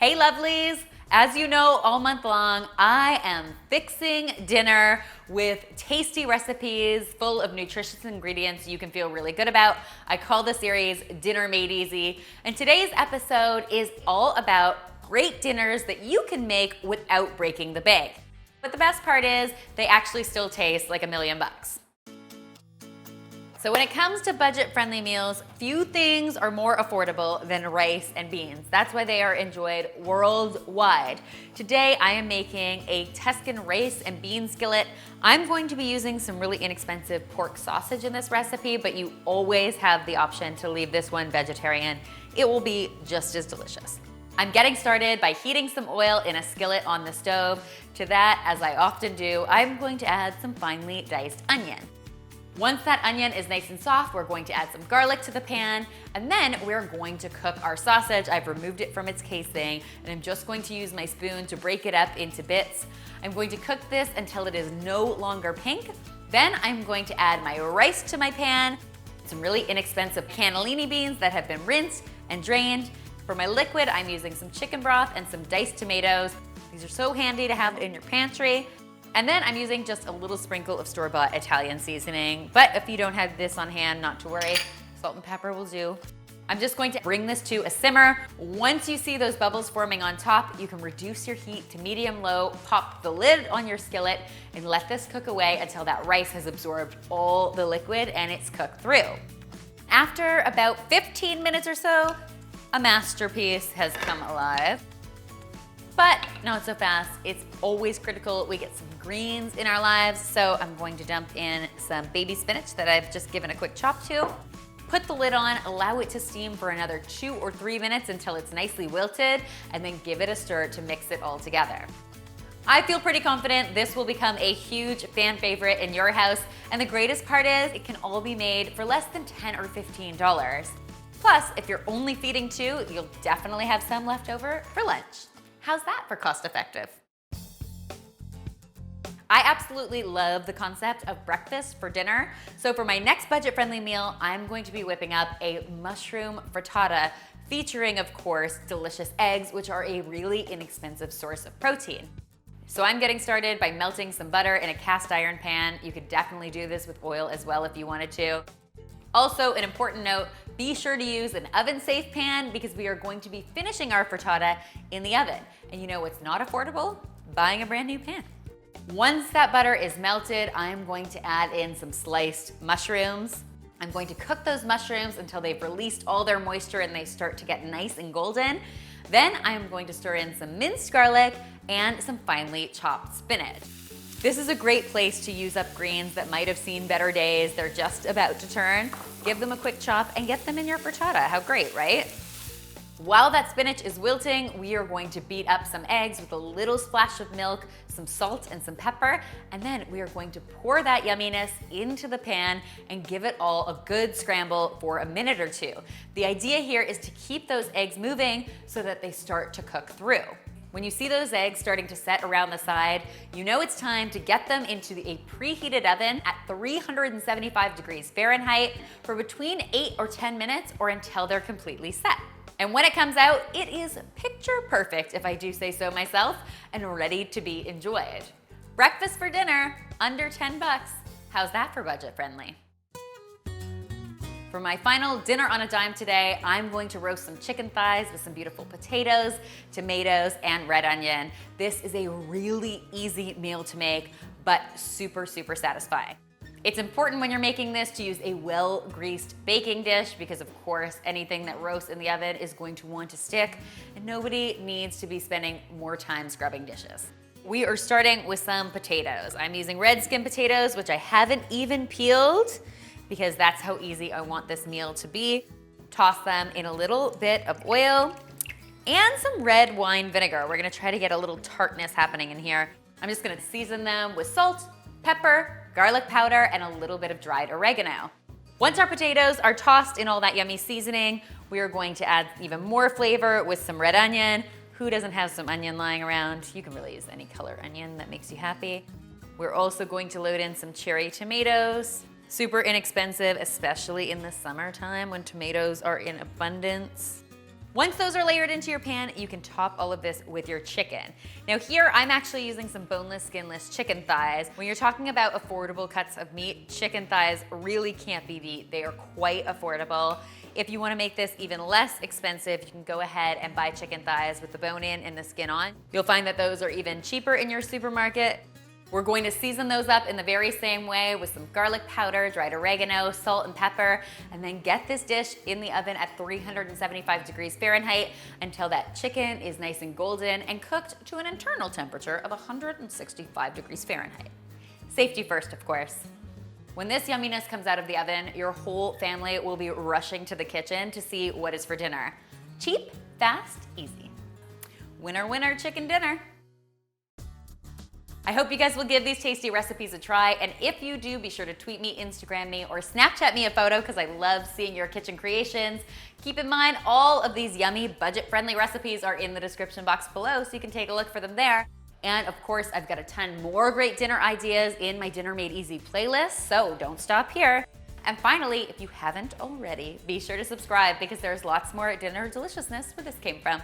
Hey lovelies! As you know, all month long, I am fixing dinner with tasty recipes full of nutritious ingredients you can feel really good about. I call the series Dinner Made Easy, and today's episode is all about great dinners that you can make without breaking the bank. But the best part is, they actually still taste like $1,000,000. So when it comes to budget-friendly meals, few things are more affordable than rice and beans. That's why they are enjoyed worldwide. Today, I am making a Tuscan rice and bean skillet. I'm going to be using some really inexpensive pork sausage in this recipe, but you always have the option to leave this one vegetarian. It will be just as delicious. I'm getting started by heating some oil in a skillet on the stove. To that, as I often do, I'm going to add some finely diced onion. Once that onion is nice and soft, we're going to add some garlic to the pan, and then we're going to cook our sausage. I've removed it from its casing, and I'm just going to use my spoon to break it up into bits. I'm going to cook this until it is no longer pink. Then I'm going to add my rice to my pan, some really inexpensive cannellini beans that have been rinsed and drained. For my liquid, I'm using some chicken broth and some diced tomatoes. These are so handy to have in your pantry. And then I'm using just a little sprinkle of store-bought Italian seasoning. But if you don't have this on hand, not to worry, salt and pepper will do. I'm just going to bring this to a simmer. Once you see those bubbles forming on top, you can reduce your heat to medium-low, pop the lid on your skillet, and let this cook away until that rice has absorbed all the liquid and it's cooked through. After about 15 minutes or so, a masterpiece has come alive. But not so fast. It's always critical we get some greens in our lives, so I'm going to dump in some baby spinach that I've just given a quick chop to. Put the lid on, allow it to steam for another 2 or 3 minutes until it's nicely wilted, and then give it a stir to mix it all together. I feel pretty confident this will become a huge fan favorite in your house, and the greatest part is it can all be made for less than $10 or $15. Plus, if you're only feeding 2, you'll definitely have some left over for lunch. How's that for cost effective? I absolutely love the concept of breakfast for dinner. So for my next budget-friendly meal, I'm going to be whipping up a mushroom frittata featuring, of course, delicious eggs, which are a really inexpensive source of protein. So I'm getting started by melting some butter in a cast iron pan. You could definitely do this with oil as well if you wanted to. Also, an important note, be sure to use an oven-safe pan because we are going to be finishing our frittata in the oven. And you know what's not affordable? Buying a brand new pan. Once that butter is melted, I'm going to add in some sliced mushrooms. I'm going to cook those mushrooms until they've released all their moisture and they start to get nice and golden. Then I'm going to stir in some minced garlic and some finely chopped spinach. This is a great place to use up greens that might have seen better days. They're just about to turn. Give them a quick chop and get them in your frittata. How great, right? While that spinach is wilting, we are going to beat up some eggs with a little splash of milk, some salt and some pepper, and then we are going to pour that yumminess into the pan and give it all a good scramble for a minute or 2. The idea here is to keep those eggs moving so that they start to cook through. When you see those eggs starting to set around the side, you know it's time to get them into a preheated oven at 375 degrees Fahrenheit for between 8 or 10 minutes or until they're completely set. And when it comes out, it is picture perfect, if I do say so myself, and ready to be enjoyed. Breakfast for dinner, under 10 bucks. How's that for budget friendly? For my final dinner on a dime today, I'm going to roast some chicken thighs with some beautiful potatoes, tomatoes, and red onion. This is a really easy meal to make, but super, super satisfying. It's important when you're making this to use a well-greased baking dish because, of course, anything that roasts in the oven is going to want to stick, and nobody needs to be spending more time scrubbing dishes. We are starting with some potatoes. I'm using red skin potatoes, which I haven't even peeled, because that's how easy I want this meal to be. Toss them in a little bit of oil and some red wine vinegar. We're gonna try to get a little tartness happening in here. I'm just gonna season them with salt, pepper, garlic powder, and a little bit of dried oregano. Once our potatoes are tossed in all that yummy seasoning, we are going to add even more flavor with some red onion. Who doesn't have some onion lying around? You can really use any color onion that makes you happy. We're also going to load in some cherry tomatoes. Super inexpensive, especially in the summertime when tomatoes are in abundance. Once those are layered into your pan, you can top all of this with your chicken. Now here, I'm actually using some boneless, skinless chicken thighs. When you're talking about affordable cuts of meat, chicken thighs really can't be beat. They are quite affordable. If you wanna make this even less expensive, you can go ahead and buy chicken thighs with the bone in and the skin on. You'll find that those are even cheaper in your supermarket. We're going to season those up in the very same way with some garlic powder, dried oregano, salt and pepper, and then get this dish in the oven at 375 degrees Fahrenheit until that chicken is nice and golden and cooked to an internal temperature of 165 degrees Fahrenheit. Safety first, of course. When this yumminess comes out of the oven, your whole family will be rushing to the kitchen to see what is for dinner. Cheap, fast, easy. Winner, winner, chicken dinner. I hope you guys will give these tasty recipes a try, and if you do, be sure to tweet me, Instagram me, or Snapchat me a photo because I love seeing your kitchen creations. Keep in mind, all of these yummy, budget-friendly recipes are in the description box below, so you can take a look for them there. And of course, I've got a ton more great dinner ideas in my Dinner Made Easy playlist, so don't stop here. And finally, if you haven't already, be sure to subscribe because there's lots more dinner deliciousness where this came from.